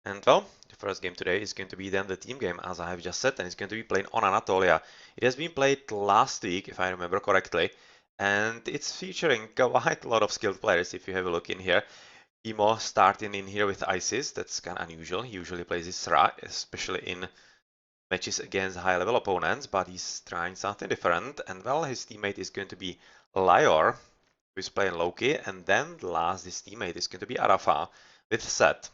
And well, the first game today is going to be then the team game, as I have just said, and it's going to be playing on Anatolia. It has been played last week, if I remember correctly, and it's featuring quite a lot of skilled players. If you have a look in here, Kimo starting in here with ISIS, that's kind of unusual. He usually plays his Ra, especially in matches against high-level opponents, but he's trying something different. And well, his teammate is going to be Laior, who's playing Loki, and then last his teammate is going to be Adhafang with Set.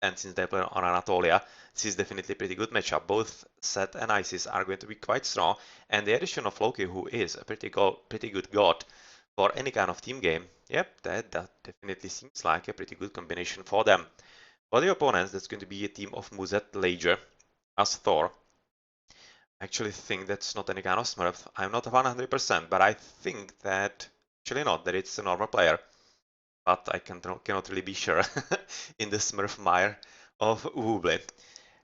And since they play on Anatolia, this is definitely a pretty good matchup. Both Set and Isis are going to be quite strong, and the addition of Loki, who is a pretty good god for any kind of team game, yep, that definitely seems like a pretty good combination for them. For the opponents, that's going to be a team of Mythology as Thor. I actually think that's not any kind of Smurf. I'm not 100%, but I think that actually not, that it's a normal player. But I cannot really be sure in the Smurf mire of Woobly.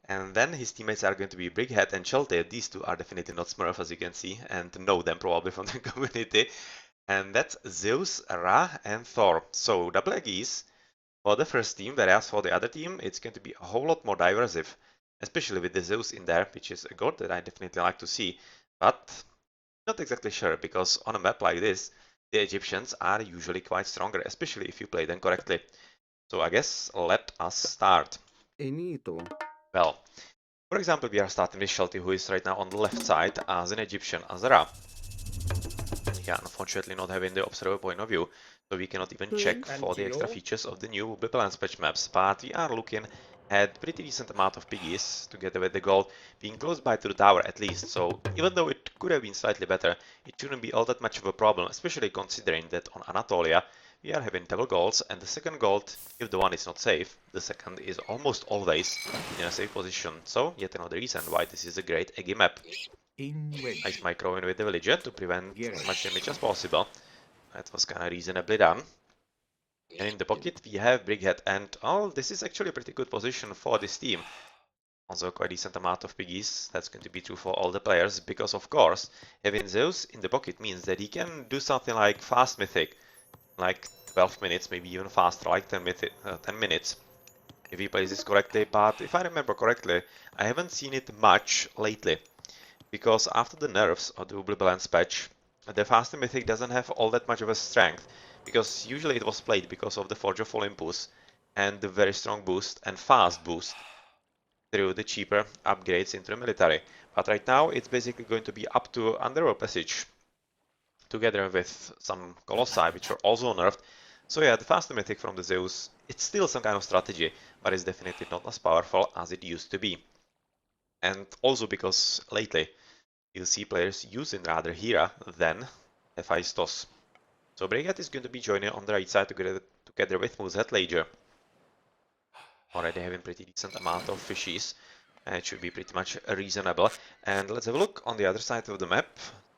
And then his teammates are going to be Brickhead and Shelty. These two are definitely not Smurf, as you can see, and know them probably from the community. And that's Zeus, Ra, and Thor. So double Aegis for the first team, whereas for the other team, it's going to be a whole lot more diversive, especially with the Zeus in there, which is a god that I definitely like to see. But not exactly sure, because on a map like this, the Egyptians are usually quite stronger, especially if you play them correctly. So I guess let us start. Well, for example, we are starting with Shelty, who is right now on the left side as an Egyptian Azara. Yeah, unfortunately not having the observer point of view, so we cannot even check for the extra features of the new balance patch maps, but we are looking at pretty decent amount of piggies, together with the gold being close by to the tower at least, so even though it could have been slightly better, it shouldn't be all that much of a problem, especially considering that on Anatolia we are having double golds, and the second gold, if the one is not safe, the second is almost always in a safe position, so yet another reason why this is a great Eggy map. Ice Micro in with the villager to prevent as much damage as possible. That was kind of reasonably done. And in the pocket we have Brickhead, and oh, this is actually a pretty good position for this team. Also quite decent amount of piggies, that's going to be true for all the players, because of course, having Zeus in the pocket means that he can do something like fast mythic, like 12 minutes, maybe even faster, like 10 minutes, if he plays this correctly, but if I remember correctly, I haven't seen it much lately. Because after the nerfs of the Wobbly Balance patch, the faster mythic doesn't have all that much of a strength, because usually it was played because of the Forge of Olympus and the very strong boost and fast boost through the cheaper upgrades into the military. But right now it's basically going to be up to Underworld Passage, together with some Colossi, which are also nerfed. So yeah, the faster mythic from the Zeus, it's still some kind of strategy, but it's definitely not as powerful as it used to be. And also because lately, you'll see players using rather Hera than Hephaestus. So Brickhead is going to be joining on the right side together with Mythology. Already having pretty decent amount of fishies, and it should be pretty much reasonable. And let's have a look on the other side of the map,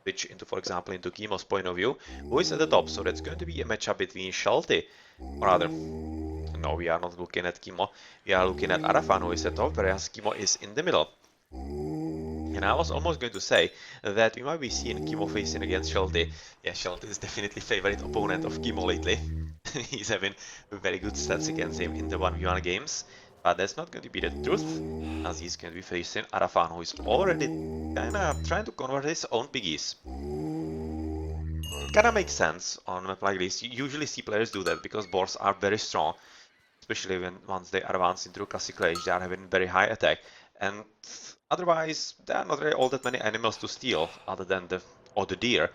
switch into, for example, into Kimo's point of view, who is at the top. So that's going to be a matchup between Shelty, or rather, no, we are not looking at Kimo, we are looking at Adhafang, who is at top, whereas Kimo is in the middle. And I was almost going to say that we might be seeing Kimo facing against Shelty. Yeah, Shelty is definitely favorite opponent of Kimo lately. He's having very good stats against him in the 1v1 games. But that's not going to be the truth, as he's going to be facing Adhafang, who is already kinda trying to convert his own piggies. Kinda makes sense on a map like this. You usually see players do that because boars are very strong, especially once they advance into Classic Age, they are having very high attack. And otherwise, there are not really all that many animals to steal, other than the deer.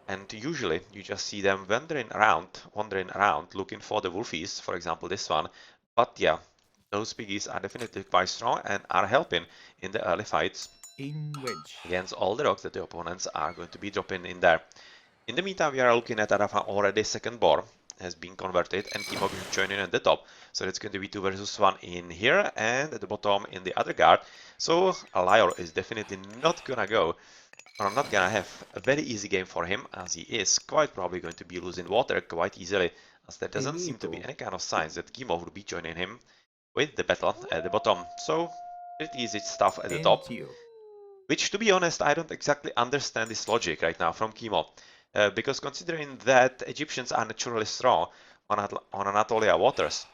And usually, you just see them wandering around, looking for the wolfies, for example, this one. But yeah, those piggies are definitely quite strong and are helping in the early fights against all the rocks that the opponents are going to be dropping in there. In the meantime, we are looking at Adhafang already second boar has been converted and Kimo joining at the top. So it's going to be 2 versus 1 in here and at the bottom in the other guard. So Laior is definitely not gonna go, or not gonna have a very easy game for him, as he is quite probably going to be losing water quite easily, as there doesn't seem to be any kind of signs that Kimo would be joining him with the battle at the bottom. So pretty easy stuff at the top. Which, to be honest, I don't exactly understand this logic right now from Kimo. Because considering that Egyptians are naturally strong on Anatolia waters,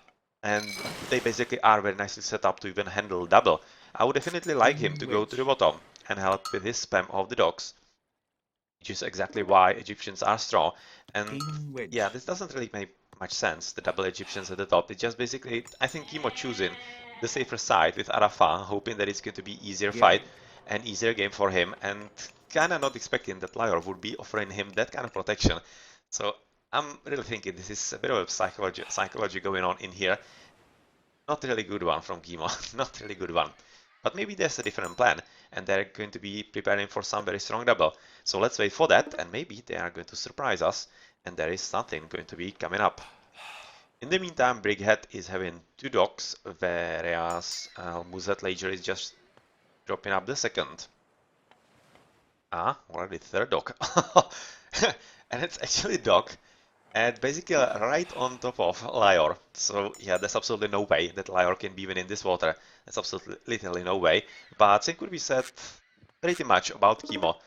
and they basically are very nicely set up to even handle double. I would definitely like him to go to the bottom and help with his spam of the docks, which is exactly why Egyptians are strong. And yeah, this doesn't really make much sense, the double Egyptians at the top. It's just basically, I think Kimo choosing the safer side with Adhafang, hoping that it's going to be easier fight and easier game for him, and kind of not expecting that Laior would be offering him that kind of protection. So I'm really thinking this is a bit of a psychology going on in here. Not really good one from Kimo, not really good one. But maybe there's a different plan, and they're going to be preparing for some very strong double. So let's wait for that, and maybe they are going to surprise us, and there is something going to be coming up. In the meantime, Brickhead is having 2 docks, whereas Mythology is just dropping up the second. Already third dock. And it's actually dock, and basically right on top of Laior. So yeah, there's absolutely no way that Laior can be even in this water. There's absolutely literally no way. But same could be said pretty much about Kimo.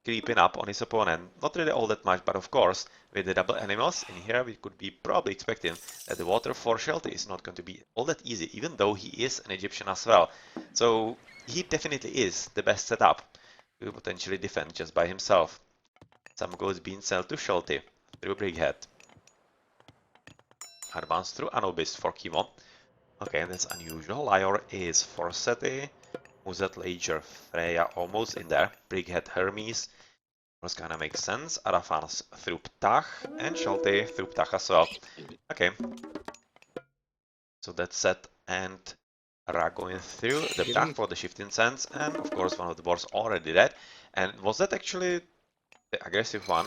Creeping up on his opponent. Not really all that much, but of course, with the double animals in here, we could be probably expecting that the water for Shelty is not going to be all that easy, even though he is an Egyptian as well. So he definitely is the best setup to potentially defend just by himself. Some goes being sent to Shelty through Brickhead. Advance through Anubis for Kimo. Okay, that's unusual. Laior is for Seti. Mythology, Freya almost in there. Brickhead Hermes. This kind of makes sense. Adhafang through Ptah and Shelty through Ptah as well. Okay. So that's set, and Ra going through the Ptah for the shifting sands, and of course one of the boards already dead. And was that actually the aggressive one?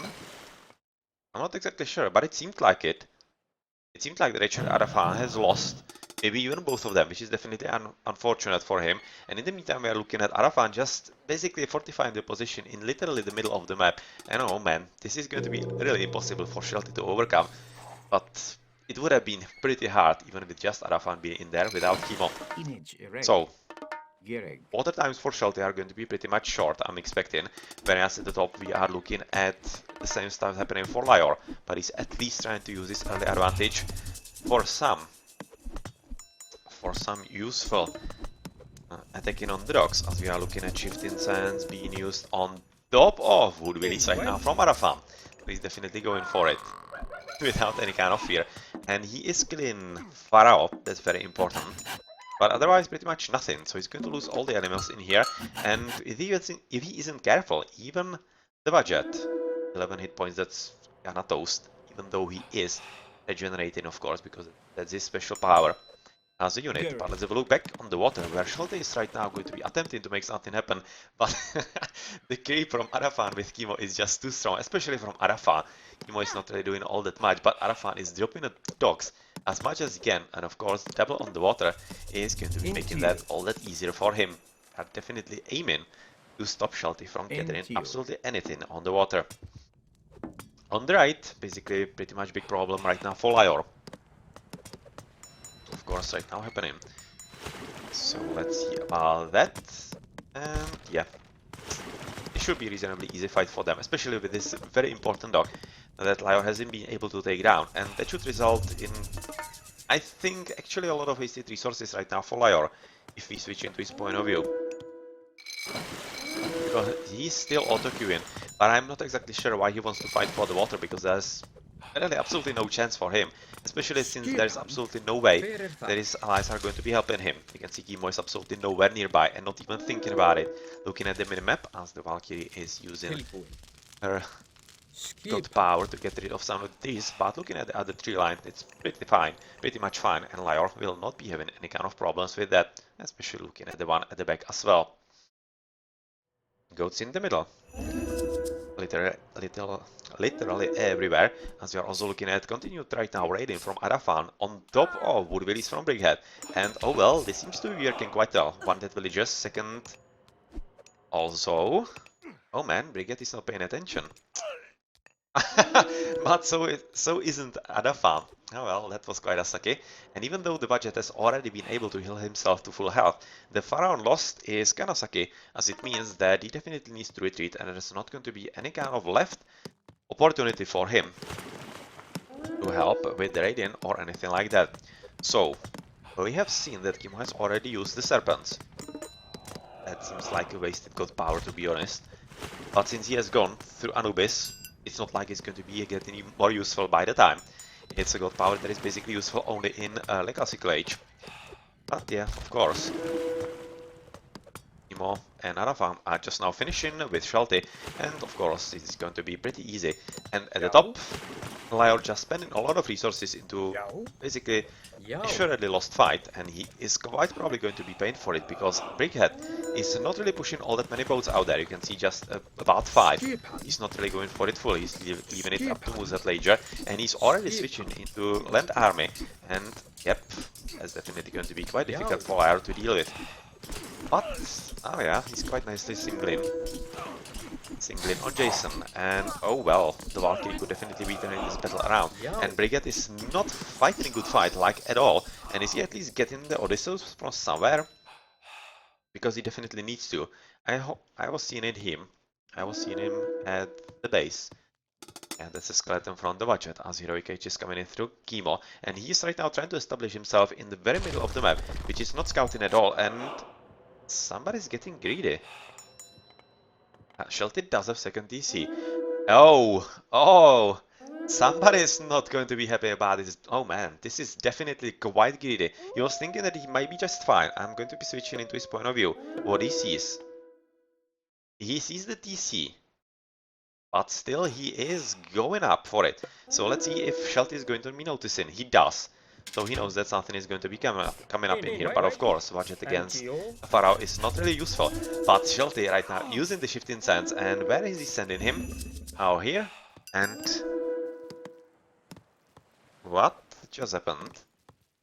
I'm not exactly sure, but it seemed like it. It seemed like that Richard Adhafang has lost maybe even both of them, which is definitely unfortunate for him. And in the meantime, we are looking at Adhafang just basically fortifying the position in literally the middle of the map. And oh man, this is going to be really impossible for Shelty to overcome. But it would have been pretty hard even with just Adhafang being in there without Kimo. So, water times for Shelty are going to be pretty much short, I'm expecting. Whereas at the top we are looking at the same stuff happening for Laior. But he's at least trying to use this early advantage for some useful attacking on the docks, as we are looking at shifting sands being used on top of wood willies right now from Adhafang. He's definitely going for it without any kind of fear, and he is killing Pharaoh. That's very important, but otherwise pretty much nothing. So he's going to lose all the animals in here, and if he isn't careful, even the budget, 11 hit points, that's kinda toast, even though he is regenerating, of course, because that's his special power as a unit. But let's have a look back on the water, where Shelty is right now going to be attempting to make something happen, but the creep from Adhafang with Kimo is just too strong, especially from Adhafang. Kimo is not really doing all that much, but Adhafang is dropping the docks as much as he can, and of course the double on the water is going to be making that all that easier for him. Are definitely aiming to stop Shelty from getting absolutely anything on the water. On the right, basically pretty much big problem right now for Laior. Of course, right now happening. So let's see about that. And yeah, it should be a reasonably easy fight for them, especially with this very important dog that Laior hasn't been able to take down. And that should result in, I think, actually a lot of wasted resources right now for Laior, if we switch into his point of view. Because he's still auto-queuing, but I'm not exactly sure why he wants to fight for the water, because there's really absolutely no chance for him, especially since there's absolutely no way that his allies are going to be helping him. You can see Kimo is absolutely nowhere nearby and not even thinking about it. Looking at the minimap, as the Valkyrie is using her god power to get rid of some of these, but looking at the other tree line, it's pretty much fine, and Laior will not be having any kind of problems with that, especially looking at the one at the back as well. Goats in the middle. Literally everywhere, as we are also looking at continued right now raiding from Adhafang on top of wood willies from Brickhead. And oh well, this seems to be working quite well. One dead villagers, second also. Oh man, Brickhead is not paying attention. But so isn't Adhafang. Oh well, that was quite a sake. And even though the budget has already been able to heal himself to full health, the Pharaoh lost is kinda sake, as it means that he definitely needs to retreat, and there's not going to be any kind of left opportunity for him to help with the Radiant or anything like that. So, we have seen that Kimo has already used the serpents. That seems like a wasted god power, to be honest. But since he has gone through Anubis, it's not like it's going to be getting more useful by the time. It's a god power that is basically useful only in classical age. But yeah, of course. Kimo and Adhafang are just now finishing with Shelty, and of course it's going to be pretty easy. And at the top, Laior just spending a lot of resources into basically assuredly lost fight, and he is quite probably going to be paying for it because Brickhead is not really pushing all that many boats out there. You can see just about 5. He's not really going for it full, he's leaving it up to Mythology, and he's already switching into land army. And yep, that's definitely going to be quite difficult for Laior to deal with. But, oh yeah, he's quite nicely singling on Jason, and oh well, the Valkyrie could definitely be turning this battle around. And Brickhead is not fighting a good fight, like at all, and is he at least getting the Odysseus from somewhere? Because he definitely needs to. I was seeing him at the base. And that's a skeleton from the budget as Heroic Age is coming in through Kimo, and he's right now trying to establish himself in the very middle of the map, which is not scouting at all, and somebody's getting greedy. Shelty does have second DC. Oh, somebody's not going to be happy about this. Oh man, this is definitely quite greedy. He was thinking that he might be just fine. I'm going to be switching into his point of view. What he sees. He sees the DC. But still, he is going up for it. So let's see if Shelty is going to be noticing. He does. So he knows that something is going to be coming up in here. But of course, budget against Pharaoh is not really useful. But Shelty right now using the shifting sands. And where is he sending him? Oh, here. And what just happened?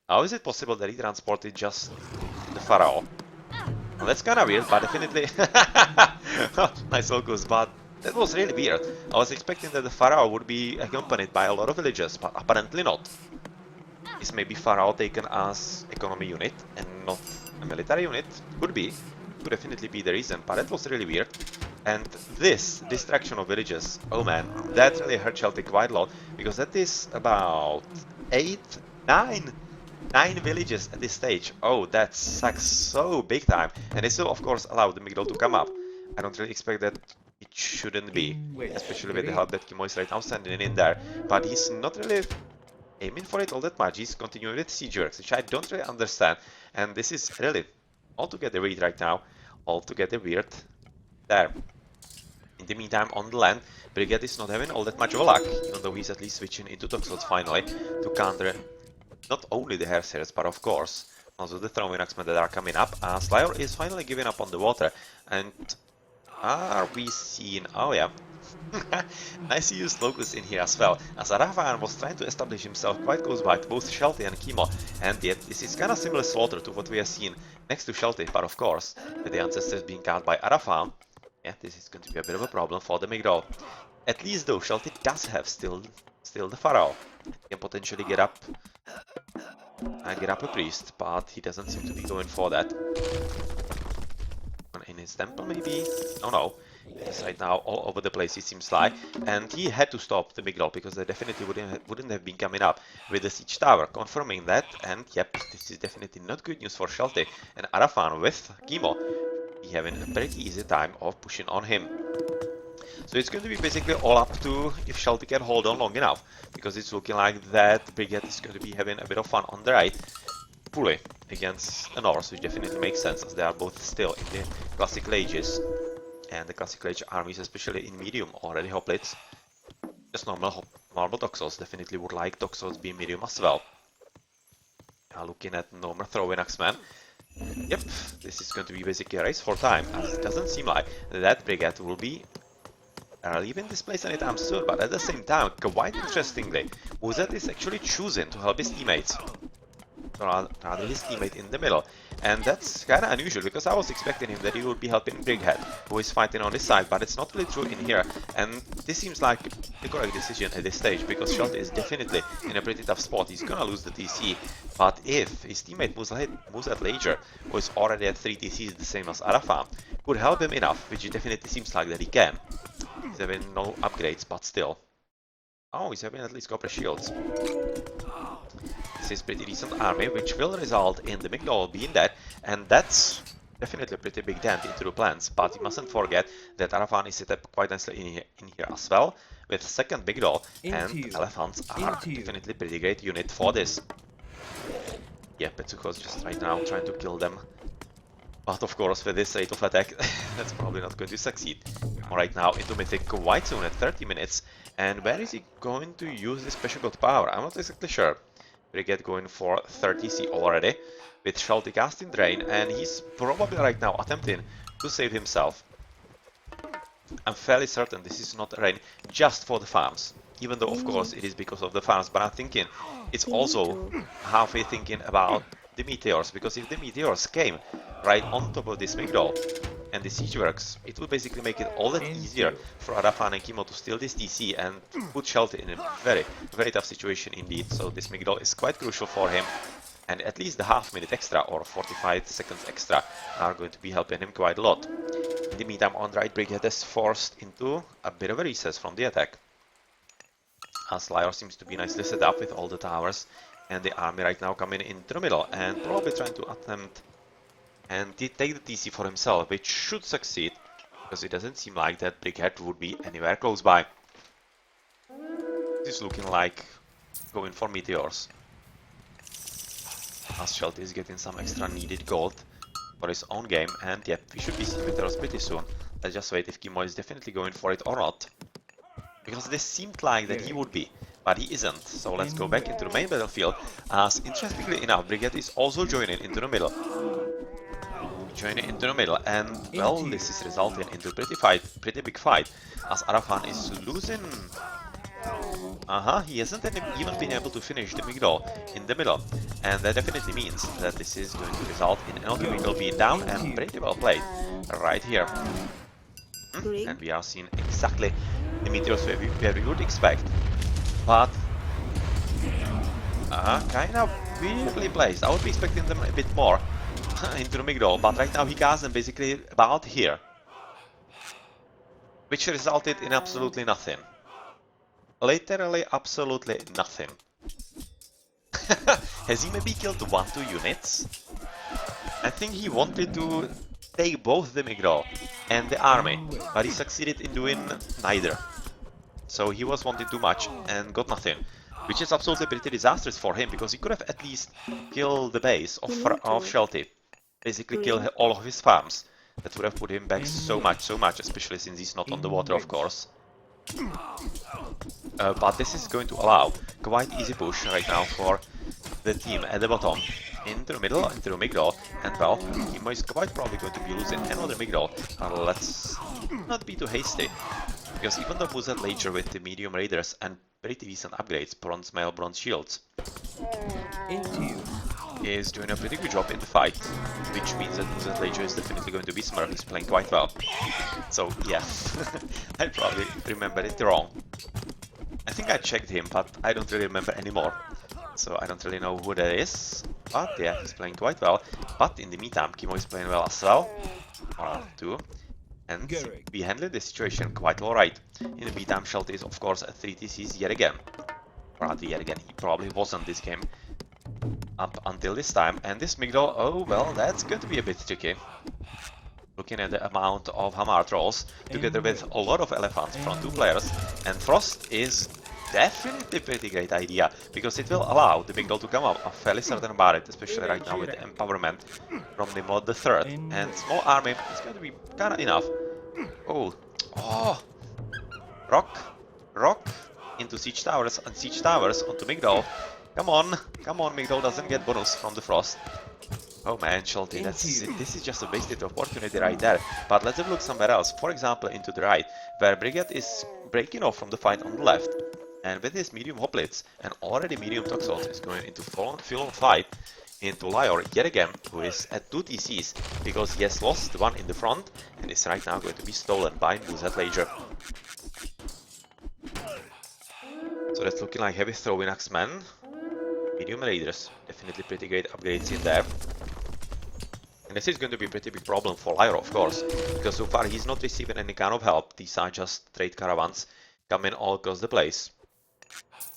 How is it possible that he transported just the Pharaoh? Well, that's kind of weird, but definitely nice focus. But that was really weird. I was expecting that the Pharaoh would be accompanied by a lot of villagers, but apparently not. Is maybe Pharaoh taken as economy unit and not a military unit? Could be. Could definitely be the reason, but that was really weird. And this distraction of villages, oh man, that really hurt Shelty quite a lot, because that is about 9 villages at this stage. Oh, that sucks so big time. And it still, of course, allowed the Migdol to come up. I don't really expect that it shouldn't be, especially with the help that Kimo is right now sending in there. But he's not really aiming for it all that much. He's continuing with siege works, which I don't really understand. And this is really altogether weird right now. Altogether weird. There. In the meantime, on the land, Brickhead is not having all that much of luck, even though he's at least switching into Toxels finally to counter not only the Herseers, but of course also the throwing axemen that are coming up. Laior is finally giving up on the water, and are we seeing... oh yeah, nice use Locust in here as well, as Adhafang was trying to establish himself quite close by to both Shelty and Kimo, and yet this is kind of similar slaughter to what we have seen next to Shelty, but of course, with the ancestors being killed by Adhafang, yeah, this is going to be a bit of a problem for the Migdol. At least though, Shelty does have still the Pharaoh. He can potentially get up a priest, but he doesn't seem to be going for that. In his temple, maybe? Oh no. He's right now all over the place, it seems like. And he had to stop the Migdol, because they definitely wouldn't have been coming up with the siege tower, confirming that. And yep, this is definitely not good news for Shelty. And Adhafang with Kimo, he having a pretty easy time of pushing on him. So it's going to be basically all up to if Shelty can hold on long enough, because it's looking like that Brickhead is going to be having a bit of fun on the right, fully against a Norse, which definitely makes sense as they are both still in the classical ages, and the classical age armies, especially in medium, already hoplites. Just normal Toxels definitely would like Toxels being medium as well. Now looking at normal throwing axemen. Yep, this is going to be basically a race for time, as it doesn't seem like that Brickhead will be leaving this place anytime soon, but at the same time, quite interestingly, Uzet is actually choosing to help his teammates. Rather his teammate in the middle. And that's kinda unusual, because I was expecting him that he would be helping Brickhead, who is fighting on this side, but it's not really true in here. And this seems like the correct decision at this stage, because Shelty is definitely in a pretty tough spot. He's gonna lose the DC, but if his teammate Mythology, who is already at 3 DCs, the same as Adhafang, could help him enough, which it definitely seems like that he can. He's having no upgrades, but still. Oh, he's having at least copper shields. This is pretty decent army, which will result in the Migdol being dead, and that's definitely a pretty big dent into the plans. But you mustn't forget that Adhafang is set up quite nicely in here as well, with second Migdol, and elephants are definitely pretty great unit for this. Yeah, Petsuko's just right now trying to kill them. But of course, with this rate of attack, that's probably not going to succeed. Right now into Mythic quite soon at 30 minutes. And where is he going to use this special god power? I'm not exactly sure. Brickhead going for 30C already, with Shelty casting Drain, and he's probably right now attempting to save himself. I'm fairly certain this is not a rain just for the farms, even though of course it is because of the farms, but I'm thinking it's also halfway thinking about the meteors, because if the meteors came right on top of this Migdol and the siege works, it would basically make it all that easier for Adhafang and Kimo to steal this DC and put Shelty in a very, very tough situation indeed. So this Migdol is quite crucial for him, and at least the half-minute extra or 45 seconds extra are going to be helping him quite a lot. In the meantime, on the right, Brickhead is forced into a bit of a recess from the attack, as Laior seems to be nicely set up with all the towers, and the army right now coming into the middle and probably trying to attempt and take the TC for himself, which should succeed, because it doesn't seem like that Brickhead would be anywhere close by. This is looking like going for meteors, as Shelty is getting some extra needed gold for his own game, and yep, we should be seeing meteors pretty soon. Let's just wait if Kimo is definitely going for it or not, because this seemed like that he would be, but he isn't. So let's go back into the main battlefield, as interestingly enough, Brickhead is also joining into the middle. And well, this is resulting into a pretty big fight, as Adhafang is losing. He hasn't even been able to finish the Migdol in the middle, and that definitely means that this is going to result in another Migdol being down, and pretty well played right here. And we are seeing exactly the meteors where we would expect, but kind of weirdly placed. I would be expecting them a bit more into the Migdol, but right now he cast them basically about here, which resulted in absolutely nothing. Literally absolutely nothing. Has he maybe killed 1-2 units? I think he wanted to take both the Migdol and the army, but he succeeded in doing neither. So he was wanting too much and got nothing, which is absolutely pretty disastrous for him, because he could have at least killed the base of Shelty, basically kill all of his farms. That would have put him back so much, especially since he's not on the water, of course. But this is going to allow quite easy push right now for the team at the bottom, into the middle, into the Migdol, and well, Kimo is quite probably going to be losing another Migdol. Let's not be too hasty, because even though Brickhead with the medium raiders and pretty decent upgrades, bronze mail, bronze shields, is doing a pretty good job in the fight, which means that Brickhead is definitely going to be smart. He's playing quite well. So yeah, I probably remembered it wrong. I think I checked him, but I don't really remember anymore. So I don't really know who that is. But yeah, he's playing quite well. But in the meantime, Kimo is playing well as well. Or two. And we handled the situation quite alright. In the meantime, Shelty is of course at 3 TCs yet again. Rather yet again, he probably wasn't this game up until this time. And this Migdol, oh well, that's going to be a bit tricky. Looking at the amount of Hammer Trolls, together with a lot of elephants from 2 players, and Frost is definitely a pretty great idea, because it will allow the Migdol to come up. I'm fairly certain about it, especially right now with the empowerment from the mod the 3rd. And small army is going to be kind of enough. Oh! Rock into siege towers, and siege towers onto Migdol. Come on, Migdol doesn't get bonus from the Frost. Oh man, Shelty, this is just a wasted opportunity right there. But let's have a look somewhere else. For example, into the right, where Brickhead is breaking off from the fight on the left. And with his medium hoplites and already medium toxels is going into full-on fight into Laior yet again, who is at 2 TCs, because he has lost one in the front and is right now going to be stolen by Brickhead. So that's looking like heavy throwing axemen. Medium raiders, definitely pretty great upgrades in there. And this is going to be a pretty big problem for Laior, of course, because so far he's not receiving any kind of help. These are just trade caravans coming all across the place.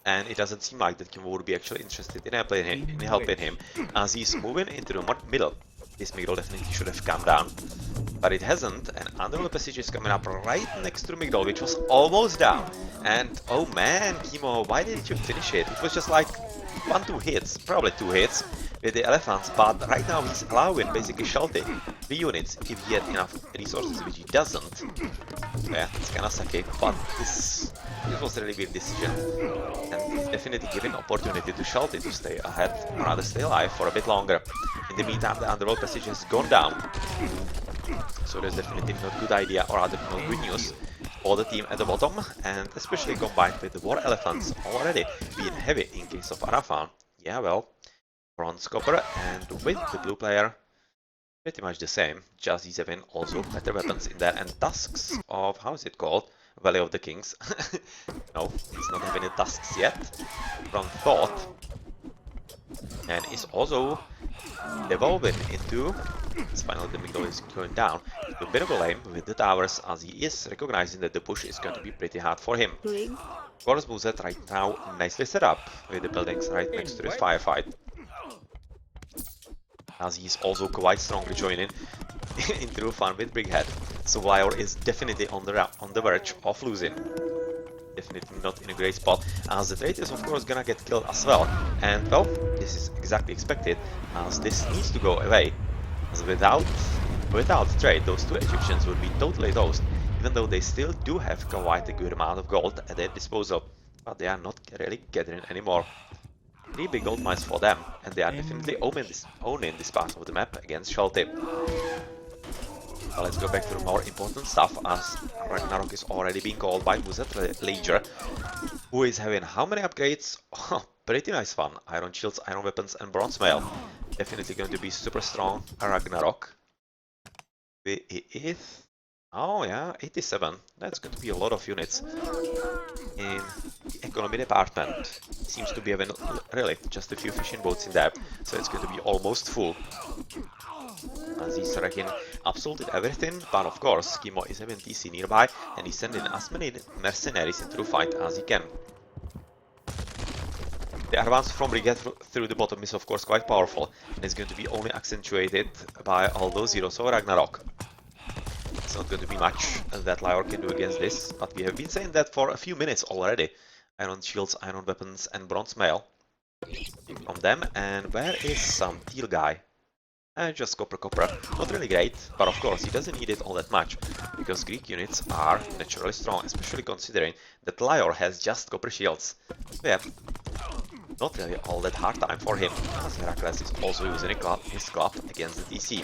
And it doesn't seem like that Kimo would be actually interested in helping him as he's moving into the middle. This middle definitely should have come down, but it hasn't, and underwater passage is coming up right next to Migdol, which was almost down. And oh man, Kimo, why didn't you finish it? It was just like 1-2 hits, probably 2 hits with the elephants, but right now he's allowing basically Shelty 3 units if he had enough resources, which he doesn't. Yeah, it's kinda sucky, but this was a really weird decision, and it's definitely giving opportunity to Shelty to stay ahead, or rather stay alive for a bit longer. In the meantime, the underworld passage has gone down, so that's definitely not good idea, or rather not good news for the team at the bottom, and especially combined with the war elephants already being heavy in case of Adhafang. Yeah, well, bronze, copper, and with the blue player pretty much the same, just he's having also better weapons in there, and tusks of, how is it called? Valley of the Kings. No, he's not having the tusks yet, from Thought, and is also evolving into, finally the Migdol is going down, to a bit of a lane with the towers, as he is recognizing that the push is going to be pretty hard for him. Of course, Buzet right now nicely set up with the buildings right next to this firefight, as he's also quite strongly joining into fun with Brickhead. So Laior is definitely on the verge of losing. Definitely not in a great spot, as the trade is of course gonna get killed as well. And well, this is exactly expected, as this needs to go away. As without trade, those two Egyptians would be totally toast, even though they still do have quite a good amount of gold at their disposal. But they are not really gathering anymore. 3 big gold mines for them, and they are definitely owning this part of the map against Shelty. Well, let's go back to the more important stuff, as Ragnarok is already being called by RTS-Sanctuary, who is having how many upgrades? Oh, pretty nice fun. Iron shields, iron weapons, and bronze mail. Definitely going to be super strong Ragnarok. With oh yeah, 87. That's going to be a lot of units in the economy department. Seems to be having really just a few fishing boats in there, so it's going to be almost full. As he's wrecking absolutely everything, but of course Kimo is having TC nearby, and he's sending as many mercenaries into the fight as he can. The advance from Brickhead through the bottom is of course quite powerful, and it's going to be only accentuated by all those heroes of Ragnarok. It's not going to be much that Laior can do against this, but we have been saying that for a few minutes already. Iron shields, iron weapons, and bronze mail from them. And where is some teal guy? Just copper. Not really great, but of course he doesn't need it all that much, because Greek units are naturally strong, especially considering that Laior has just copper shields. So yeah, not really all that hard time for him, as Heracles is also using his club against the TC.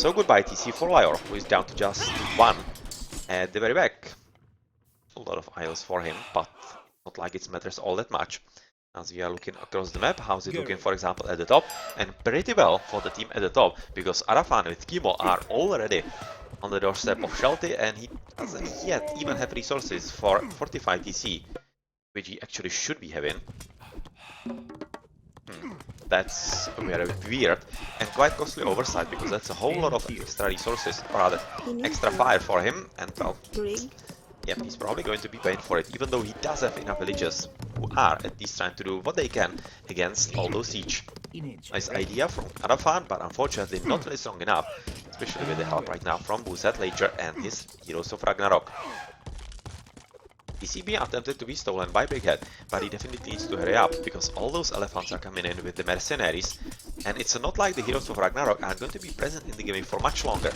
So goodbye TC for Laior, who is down to just 1 at the very back. A lot of isles for him, but not like it matters all that much. As we are looking across the map, how's it looking, for example, at the top? And pretty well for the team at the top, because Adhafang with Kimo are already on the doorstep of Shelty, and he doesn't yet even have resources for 45 TC, which he actually should be having. That's very weird and quite costly oversight, because that's a whole lot of extra resources, or rather extra fire for him, and well, yep, he's probably going to be paying for it, even though he does have enough villagers who are at least trying to do what they can against all those siege. Nice idea from Adhafang, but unfortunately not really strong enough, especially with the help right now from RTS-Sanctuary and his Heroes of Ragnarok. TCB attempted to be stolen by Brickhead, but he definitely needs to hurry up, because all those elephants are coming in with the mercenaries, and it's not like the Heroes of Ragnarok are going to be present in the game for much longer.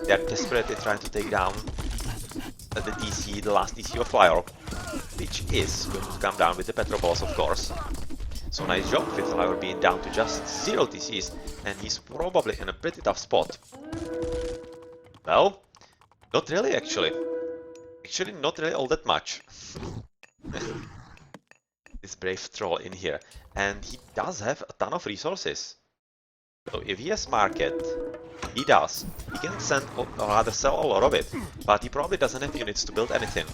They are desperately trying to take down the TC, the last TC of Laior, which is going to come down with the Petropolis, of course. So nice job with Laior being down to just 0 TCs, and he's probably in a pretty tough spot. Well, not really actually. Actually, not really all that much. This brave troll in here, and he does have a ton of resources. So if he has market, he does. He can send, or rather sell a lot of it, but he probably doesn't have units to build anything.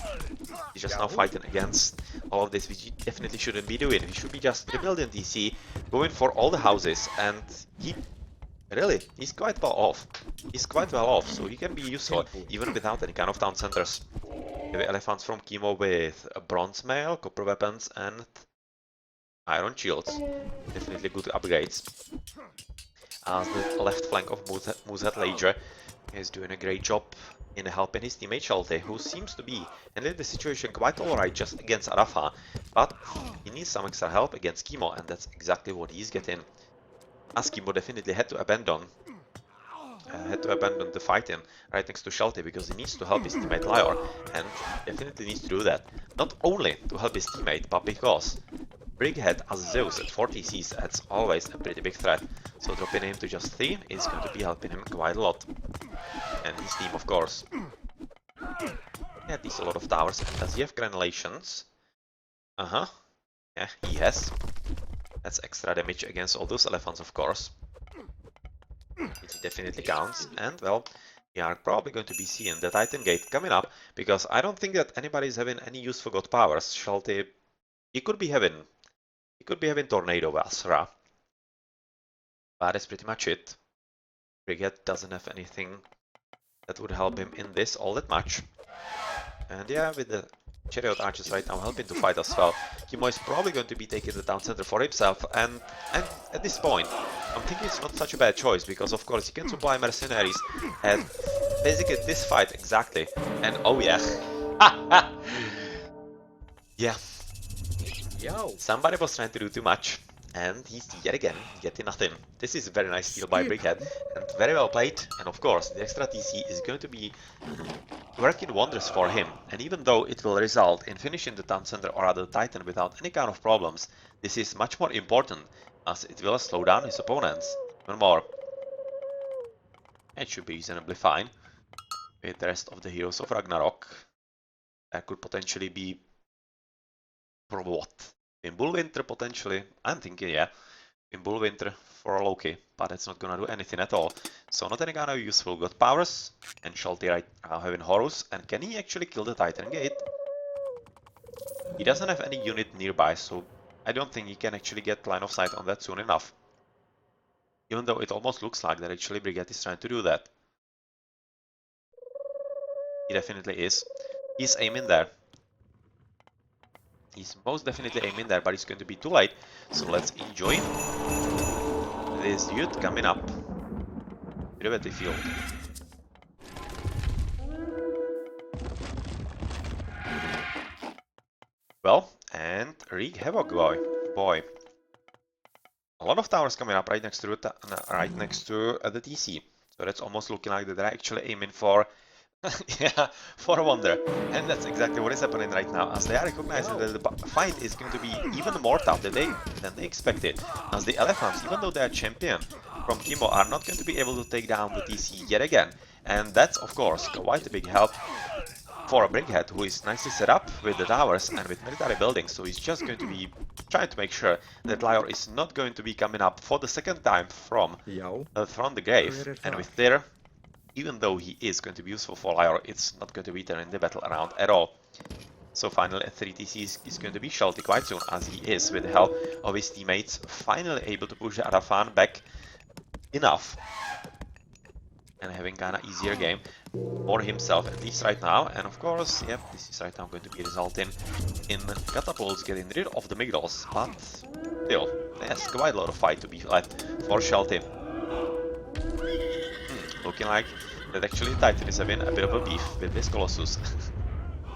He's just now fighting against all of this, which he definitely shouldn't be doing. He should be just rebuilding DC, going for all the houses, and he's quite well off. He's quite well off, so he can be useful even without any kind of town centers. Heavy elephants from Kimo with a bronze mail, copper weapons, and iron shields. Definitely good upgrades. As the left flank of Mythology is doing a great job in helping his teammate Shelty, who seems to be handling the situation quite alright just against Adhafang, but he needs some extra help against Kimo, and that's exactly what he's getting. As Kimo definitely had to abandon the fighting right next to Shelty because he needs to help his teammate Laior, and definitely needs to do that. Not only to help his teammate, but because Brickhead as Zeus at 40 Cs, that's always a pretty big threat, so dropping him to just 3 is going to be helping him quite a lot. And his team, of course. Yeah, there's a lot of towers. And does he have granulations? Yeah, he has. That's extra damage against all those elephants, of course. It definitely counts. And, well, we are probably going to be seeing the Titan Gate coming up, because I don't think that anybody is having any useful god powers. Shelty, he could be having Tornado Asra. But that's pretty much it. Brickhead doesn't have anything that would help him in this all that much. And yeah, with the Chariot Archers right now helping to fight as well, Kimo is probably going to be taking the town center for himself, and at this point, I'm thinking it's not such a bad choice, because of course he can supply mercenaries at basically this fight exactly, and oh yeah. Yeah. Yo. Somebody was trying to do too much, and he's yet again getting nothing. This is a very nice steal by Brickhead, and very well played, and of course the extra TC is going to be working wonders for him, and even though it will result in finishing the town center or other Titan without any kind of problems, this is much more important, as it will slow down his opponents even more. It should be reasonably fine with the rest of the heroes of Ragnarok. That could potentially be for what? In Bullwinter potentially, I'm thinking, yeah, in Bullwinter for Loki, but it's not gonna do anything at all. So not any kind of useful god powers, and Shelty right now having Horus, and can he actually kill the Titan Gate? He doesn't have any unit nearby, so I don't think he can actually get line of sight on that soon enough. Even though it almost looks like that actually Brickhead is trying to do that. He definitely is. He's aiming there. He's most definitely aiming there, but it's going to be too late. So let's enjoy this dude coming up to the battlefield. Well, and wreak havoc, boy. A lot of towers coming up right next to the TC. So that's almost looking like that they're actually aiming for, yeah, for a wonder. And that's exactly what is happening right now, as they are recognizing that the fight is going to be even more tough than they expected. As the elephants, even though they are champion from Kimo, are not going to be able to take down the TC yet again. And that's, of course, quite a big help for a Brickhead, who is nicely set up with the towers and with military buildings, so he's just going to be trying to make sure that Laior is not going to be coming up for the second time from the grave, and with there, even though he is going to be useful for Laior, it's not going to be turning the battle around at all. So finally, 3 TC is going to be Shelty quite soon, as he is, with the help of his teammates, finally able to push the Adhafang back enough and having kinda easier game for himself, at least right now. And of course, yep, this is right now going to be resulting in catapults getting rid of the Migdals, but still, there's quite a lot of fight to be left for Shelty. Looking like that actually Titan is having a bit of a beef with this Colossus.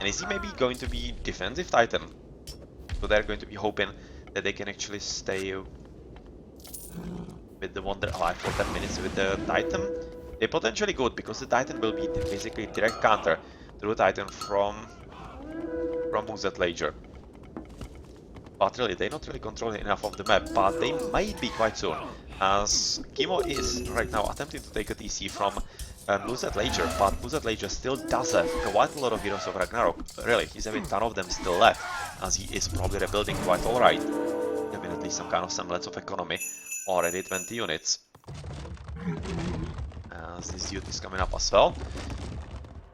And is he maybe going to be defensive Titan? So they're going to be hoping that they can actually stay with the Wonder alive for 10 minutes with the Titan. They potentially could, because the Titan will be basically direct counter to the Titan from Mythology. But really, they're not really controlling enough of the map, but they might be quite soon, as Kimo is right now attempting to take a TC from Mythology, but Mythology still does have quite a lot of heroes of Ragnarok. Really, he's having a ton of them still left, as he is probably rebuilding quite alright. Having at least some kind of semblance of economy, already 20 units. As this dude is coming up as well.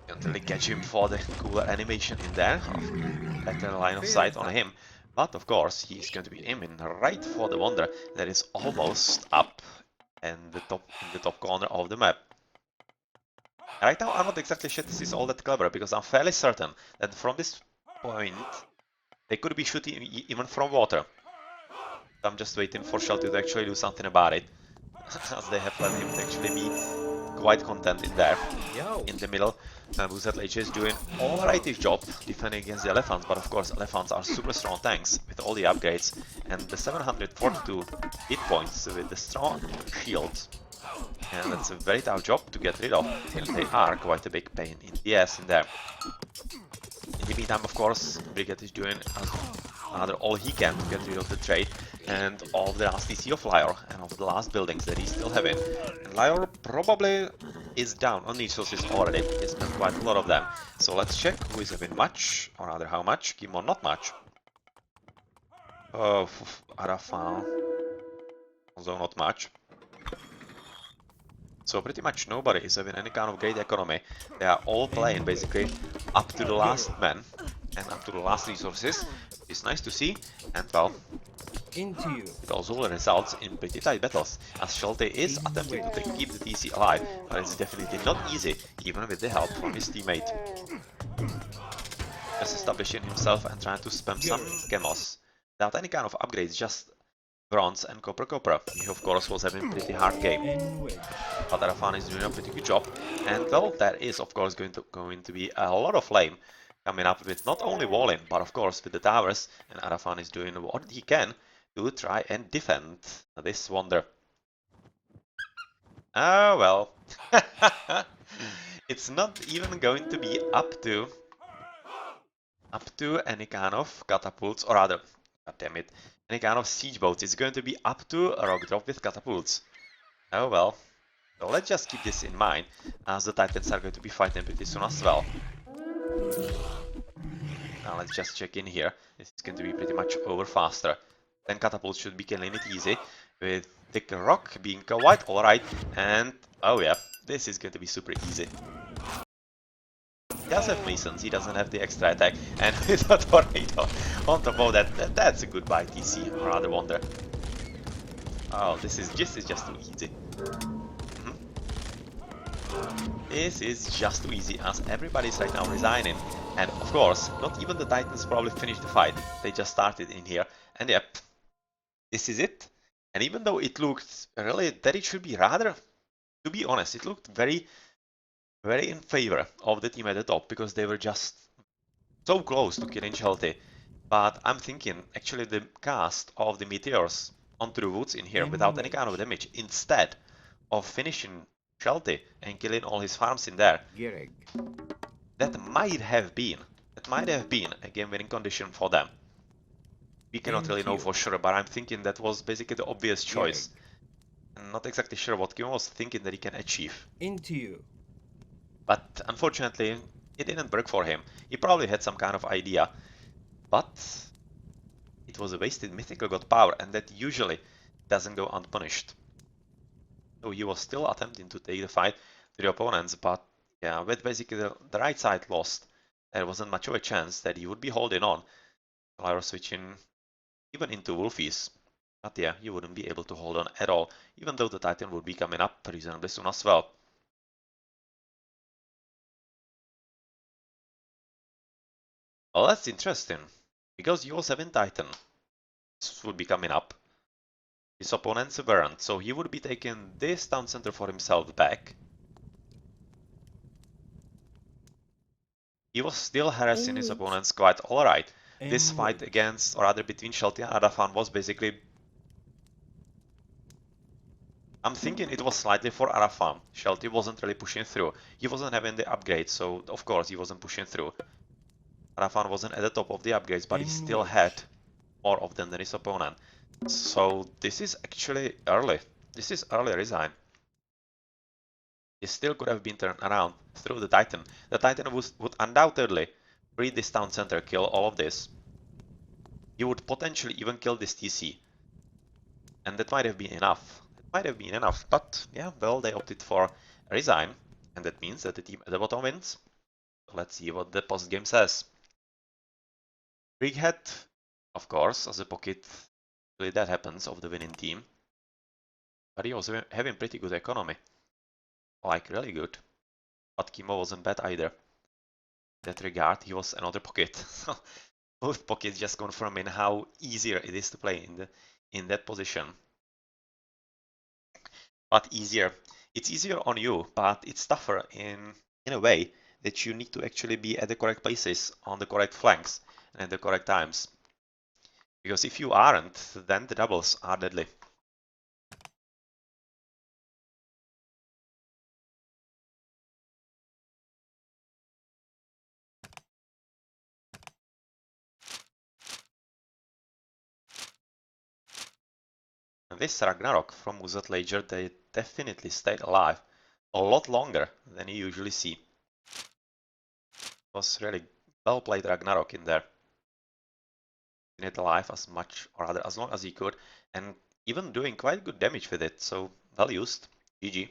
Can't really catch him for the cooler animation in there, better line of sight on him. But of course, he's going to be aiming right for the Wonder that is almost up in the top corner of the map. Right now, I'm not exactly sure this is all that clever, because I'm fairly certain that from this point, they could be shooting even from water. I'm just waiting for Shelty to actually do something about it, as they have let him to actually be quite content in there, Yo. in the middle. Mythology is doing alrightish job defending against the elephants, but of course elephants are super strong tanks with all the upgrades, and the 742 hit points with the strong shields. And that's a very tough job to get rid of, and they are quite a big pain in the ass in there. In the meantime, of course, Brickhead is doing another all he can to get rid of the trade and all of the last TC of Laior and of the last buildings that he's still having. And Laior probably is down on resources already. He spent quite a lot of them. So let's check who is having much, or rather how much. Kimo not much. Adhafang also not much. So pretty much nobody is having any kind of great economy. They are all playing basically up to the last man and up to the last resources. It's nice to see, and well, it also results in pretty tight battles, as Shelty is attempting to keep the TC alive, but it's definitely not easy, even with the help from his teammate. Just establishing himself and trying to spam some chemos without any kind of upgrades, just bronze and copper. He of course was having a pretty hard game. But Adhafang is doing a pretty good job, and well, there is of course going to be a lot of flame coming up with not only walling, but of course with the towers, and Adhafang is doing what he can to try and defend this wonder. Ah, well. It's not even going to be up to any kind of catapults, or rather, god damn it, any kind of siege boats. It's going to be up to a rock drop with catapults. Oh well. So let's just keep this in mind, as the Titans are going to be fighting pretty soon as well. Now let's just check in here. This is going to be pretty much over faster. 10 catapults should be killing it easy, with Thick Rock being quite alright, and oh yeah, this is going to be super easy. He does have Masons, he doesn't have the extra attack, and with a tornado on top of that, that's a goodbye TC, or rather wonder. Oh, this is just too easy. This is just too easy, as everybody's right now resigning. And of course, not even the Titans probably finished the fight. They just started in here. And yep, this is it. And even though it looked really that it should be rather, to be honest, it looked very, very in favor of the team at the top, because they were just so close to killing Shelty. But I'm thinking, actually, the cast of the meteors onto the woods in here without any kind of damage, instead of finishing Shelty and killing all his farms in there, that might have been a game-winning condition for them. We cannot really know for sure, but I'm thinking that was basically the obvious choice. I'm not exactly sure what Kimo was thinking that he can achieve. But unfortunately, it didn't work for him. He probably had some kind of idea, but it was a wasted mythical god power, and that usually doesn't go unpunished. So he was still attempting to take the fight to the opponents, but yeah, with basically the right side lost, there wasn't much of a chance that he would be holding on. Laior switching even into Wolfies. But yeah, you wouldn't be able to hold on at all, even though the Titan would be coming up reasonably soon as well. Well, that's interesting, because he was 7 Titan. This would be coming up. His opponents weren't, so he would be taking this town center for himself back. He was still harassing his opponents quite alright. This fight against, or rather between Shelty and Adhafang was basically... I'm thinking it was slightly for Adhafang. Shelty wasn't really pushing through. He wasn't having the upgrades, so of course he wasn't pushing through. Adhafang wasn't at the top of the upgrades, but he still had more of them than his opponent. So this is actually early. This is early resign. He still could have been turned around through the Titan. The Titan would undoubtedly breed this town center, kill all of this. He would potentially even kill this TC. And that might have been enough. It might have been enough, but yeah, well, they opted for resign, and that means that the team at the bottom wins. So let's see what the post game says. Brickhead, of course, as a pocket, really that happens of the winning team. But he also having pretty good economy. Like, really good. But Kimo wasn't bad either. In that regard, he was another pocket. So both pockets just confirming how easier it is to play in that position. But easier. It's easier on you, but it's tougher in a way that you need to actually be at the correct places, on the correct flanks, and at the correct times. Because if you aren't, then the doubles are deadly. And this Ragnarok from Mythology, they definitely stayed alive a lot longer than you usually see. It was really well played Ragnarok in there. Keeping it alive as much, or rather as long as he could, and even doing quite good damage with it, so well used. GG.